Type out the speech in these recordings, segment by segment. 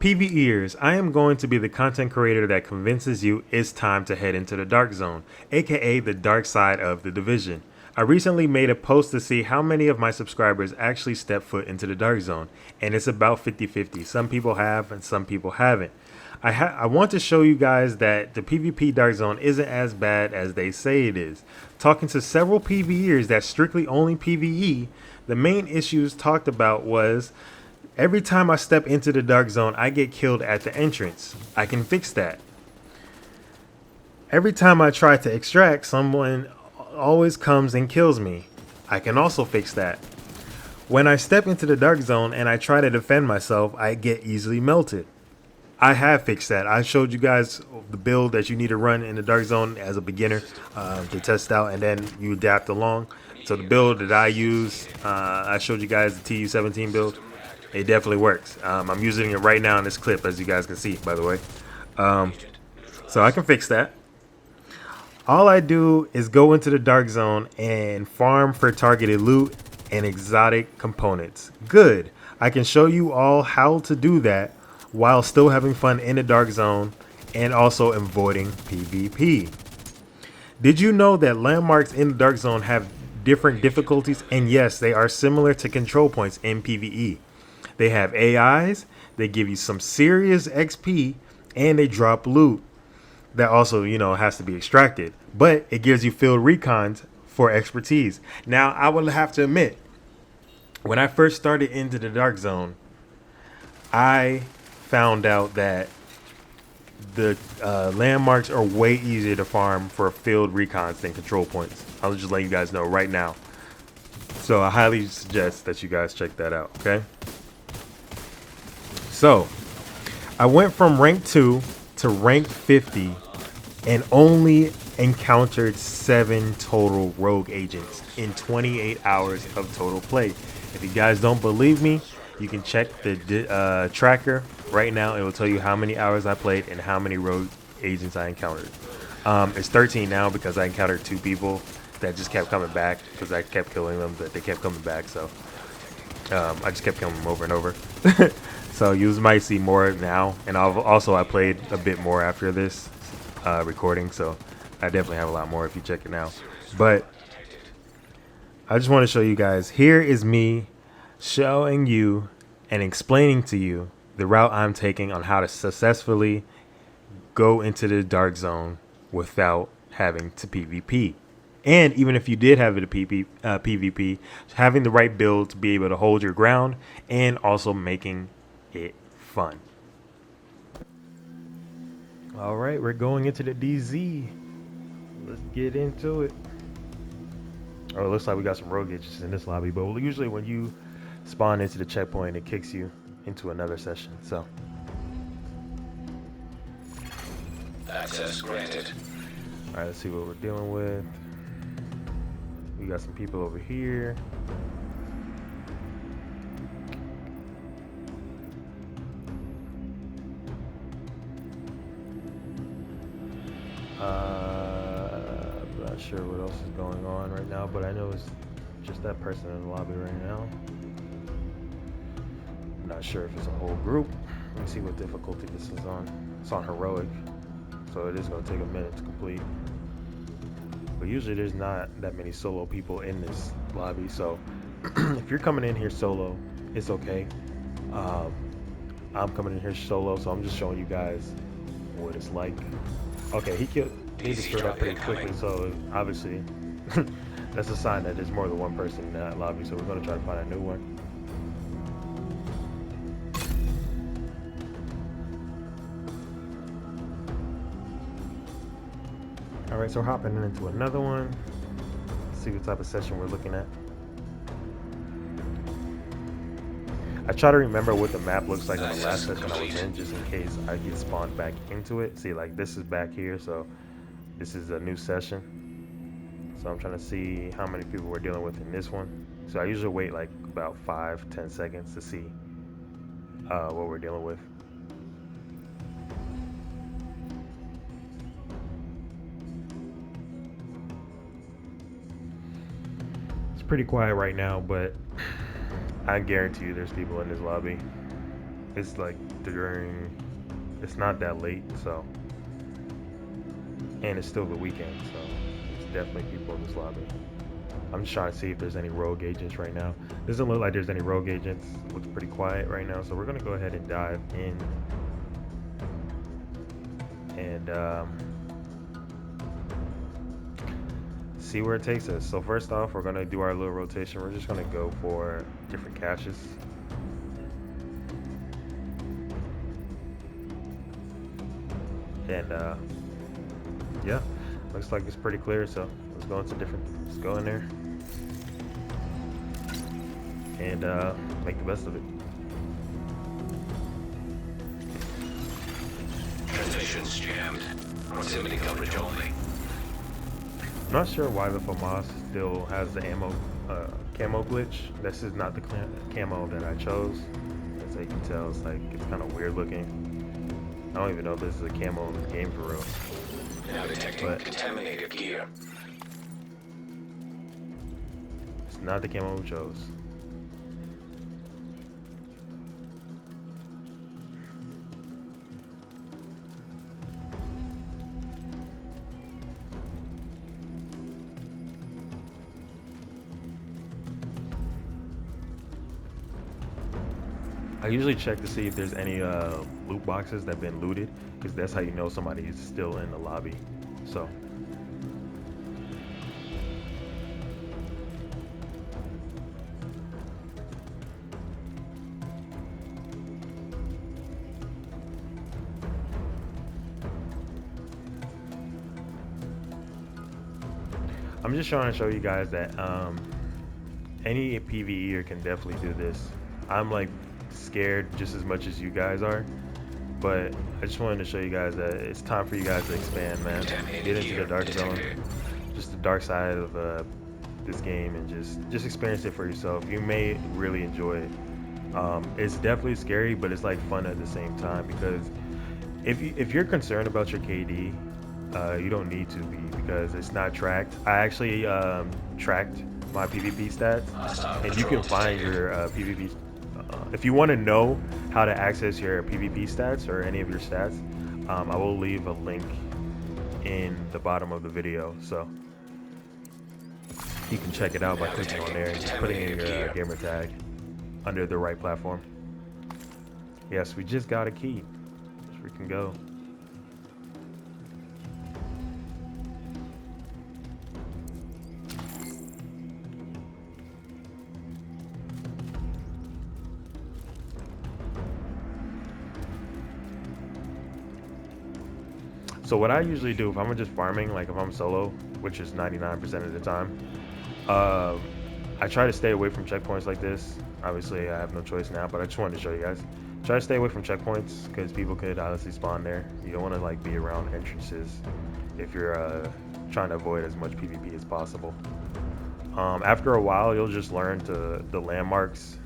PVEers, I am going to be the content creator that convinces you it's time to head into the dark zone, aka the dark side of the division. I recently made a post to see how many of my subscribers actually step foot into the dark zone, and it's about 50-50. Some people have and some people haven't. I want to show you guys that the PvP DarKZone isn't as bad as they say it is. Talking to several PVEers that strictly only PvE, the main issues talked about was every time I step into the dark zone, I get killed at the entrance. I can fix that. Every time I try to extract, someone always comes and kills me. I can also fix that. When I step into the dark zone and I try to defend myself, I get easily melted. I have fixed that. I showed you guys the build that you need to run in the dark zone as a beginner to test out, and then you adapt along. So the build that I use, I showed you guys the TU17 build. It definitely works. I'm using it right now in this clip, as you guys can see, by the way. So I can fix that. All I do is go into the dark zone and farm for targeted loot and exotic components. Good. I can show you all how to do that while still having fun in the dark zone and also avoiding PvP. Did you know that landmarks in the dark zone have different difficulties? And yes, they are similar to control points in PvE. They have AIs, they give you some serious XP, and they drop loot that also, has to be extracted. But it gives you field recons for expertise. Now, I will have to admit, when I first started into the dark zone, I found out that the landmarks are way easier to farm for field recons than control points. I'll just let you guys know right now. So I highly suggest that you guys check that out, okay? So I went from rank 2 to rank 50 and only encountered 7 total rogue agents in 28 hours of total play. If you guys don't believe me, you can check the tracker right now. It will tell you how many hours I played and how many rogue agents I encountered. It's 13 now because I encountered 2 people that just kept coming back because I kept killing them, but they kept coming back. So I just kept killing them over and over. So you might see more now. And I played a bit more after this recording. So I definitely have a lot more if you check it now. But I just want to show you guys. Here is me showing you and explaining to you the route I'm taking on how to successfully go into the dark zone without having to PvP. And even if you did have it a PvP, having the right build to be able to hold your ground and also making it fun. All right, we're going into the DZ. Let's get into it. Oh, it looks like we got some rogue agents in this lobby, but usually when you spawn into the checkpoint, it kicks you into another session. So access granted. All right, let's see what we're dealing with. We got some people over here. I'm not sure what else is going on right now, but I know it's just that person in the lobby right now. I'm not sure if it's a whole group. Let me see what difficulty this is on. It's on heroic, so it is going to take a minute to complete. But usually there's not that many solo people in this lobby, so if you're coming in here solo, it's okay. I'm coming in here solo, so I'm just showing you guys what it's like. Okay, he destroyed that pretty quickly, so obviously that's a sign that there's more than one person in that lobby, so we're going to try to find a new one. Alright, so hopping into another one. Let's see what type of session we're looking at. I try to remember what the map looks like on the last session I was in, just in case I get spawned back into it. See, like this is back here, so this is a new session. So I'm trying to see how many people we're dealing with in this one. So I usually wait like about 5-10 seconds to see what we're dealing with. Pretty quiet right now, but I guarantee you there's people in this lobby. It's like it's not that late, so, and it's still the weekend, so there's definitely people in this lobby. I'm just trying to see if there's any rogue agents right now. Doesn't look like there's any rogue agents. Looks pretty quiet right now, so we're gonna go ahead and dive in and see where it takes us. So first off, we're gonna do our little rotation. We're just gonna go for different caches. And yeah, looks like it's pretty clear, so let's go in there and make the best of it. Transitions jammed. Proximity coverage only. I'm not sure why the FAMAS still has the camo glitch. This is not the camo that I chose. As you can tell, it's kind of weird looking. I don't even know if this is a camo in the game for real. Now detecting contaminated gear. It's not the camo we chose. I usually check to see if there's any loot boxes that have been looted, because that's how you know somebody is still in the lobby. So I'm just trying to show you guys that any PVEer can definitely do this. I'm like scared just as much as you guys are, but I just wanted to show you guys that it's time for you guys to expand, man. Get into the dark zone, just the dark side of this game, and just experience it for yourself. You may really enjoy it. It's definitely scary, but it's like fun at the same time, because if you're concerned about your KD, you don't need to be, because it's not tracked. I actually tracked my PvP stats, and you can find your PvP. If you want to know how to access your PvP stats or any of your stats, I will leave a link in the bottom of the video, so you can check it out by clicking on there and just putting in your gamer tag under the right platform. Yes, we just got a key. We can go. So what I usually do if I'm just farming, like if I'm solo, which is 99% of the time, I try to stay away from checkpoints like this. Obviously, I have no choice now, but I just wanted to show you guys. Try to stay away from checkpoints, because people could honestly spawn there. You don't want to like be around entrances if you're trying to avoid as much PvP as possible. After a while, you'll just learn the landmarks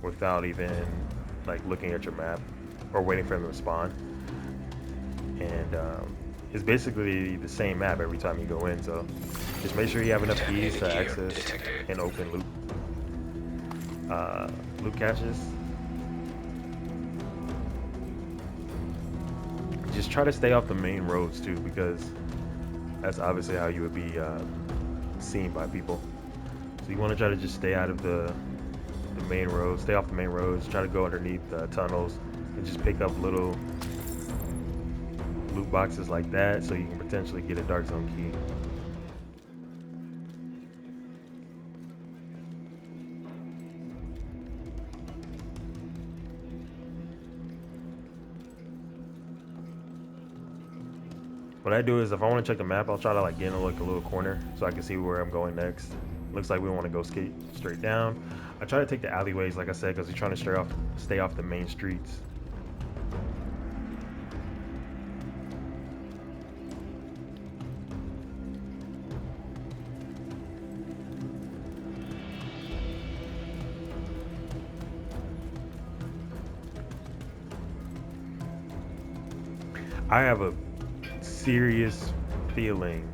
without even like looking at your map or waiting for them to spawn. And it's basically the same map every time you go in, so just make sure you have enough keys to access and open loot caches. Just try to stay off the main roads too, because that's obviously how you would be seen by people. So you want to try to just stay out of the main roads, stay off the main roads, try to go underneath tunnels and just pick up little loot boxes like that, so you can potentially get a dark zone key. What I do is, if I want to check the map, I'll try to like get in like a little corner so I can see where I'm going next. Looks like we want to go straight down. I try to take the alleyways, like I said, because we're trying to stay off the main streets. I have a serious feeling.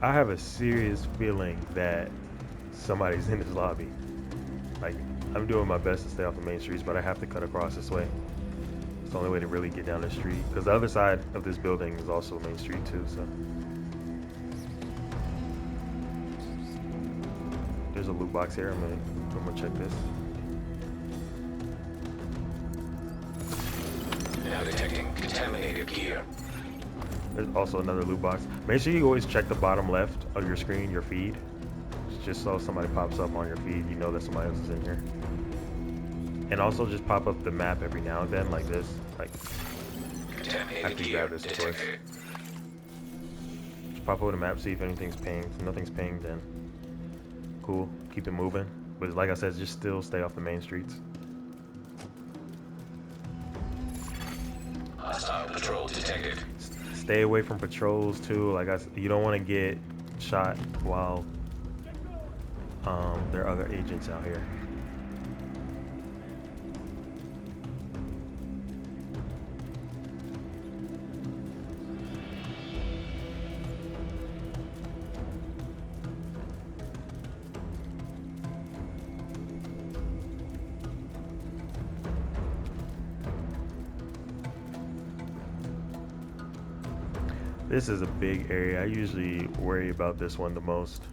I have a serious feeling that somebody's in this lobby. Like, I'm doing my best to stay off the main streets, but I have to cut across this way. It's the only way to really get down the street. Because the other side of this building is also Main Street too, so. There's a loot box here. I'm gonna check this. Now detecting contaminated gear. There's also another loot box. Make sure you always check the bottom left of your screen, your feed. Just so somebody pops up on your feed, you know that somebody else is in here. And also just pop up the map every now and then, like this. Like, after you grab this, of course. Just pop over the map, see if anything's pinged. If nothing's pinged, then cool. Keep it moving. But like I said, just still stay off the main streets. Hostile patrol detected. Stay away from patrols too. Like you don't want to get shot while there are other agents out here. This is a big area. I usually worry about this one the most.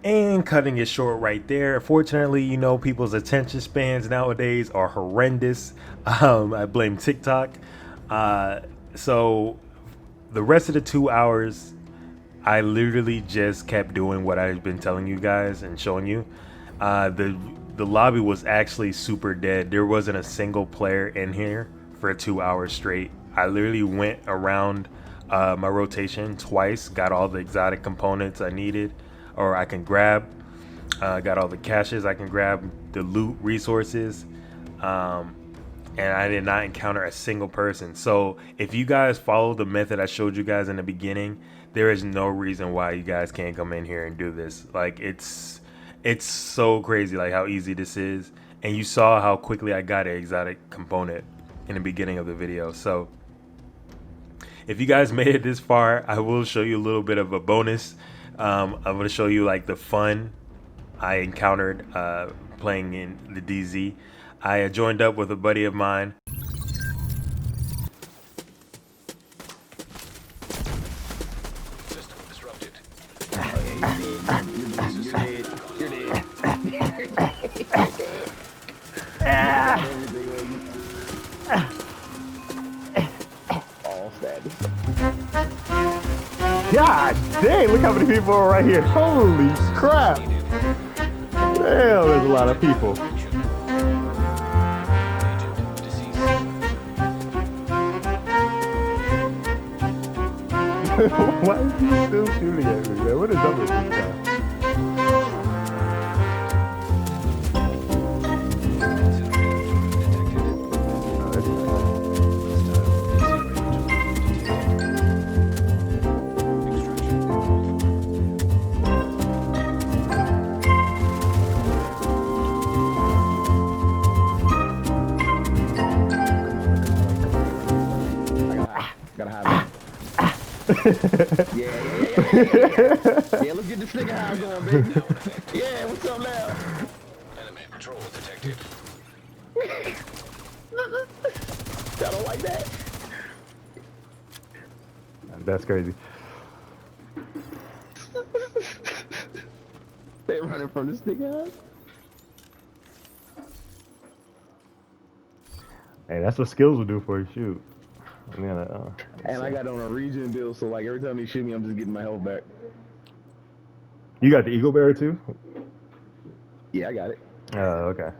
And cutting it short right there. Fortunately, you know, people's attention spans nowadays are horrendous. I blame TikTok. So the rest of the 2 hours, I literally just kept doing what I've been telling you guys and showing you. The lobby was actually super dead. There wasn't a single player in here for 2 hours straight. I literally went around my rotation twice, got all the exotic components I needed, or I can grab, got all the caches I can grab, the loot resources, and I did not encounter a single person. So if you guys follow the method I showed you guys in the beginning, there is no reason why you guys can't come in here and do this. Like, it's so crazy, like how easy this is. And you saw how quickly I got an exotic component in the beginning of the video. So if you guys made it this far, I will show you a little bit of a bonus. I'm going to show you like the fun I encountered playing in the DZ. I joined up with a buddy of mine. System disrupted. God dang, look how many people are right here. Holy crap. Damn, there's a lot of people. Why is he still shooting at me, man? What is up with this guy? Gotta have it. Yeah, let's get this nigga house going, baby. Yeah, what's up now? Enemy patrol detected. Y'all don't like that? That's crazy. They running from this nigga house? Hey, that's what skills will do for you. Shoot. And I got on a region deal, so like every time he shoot me, I'm just getting my health back. You got the Eagle Bearer too? Yeah, I got it. Oh, okay.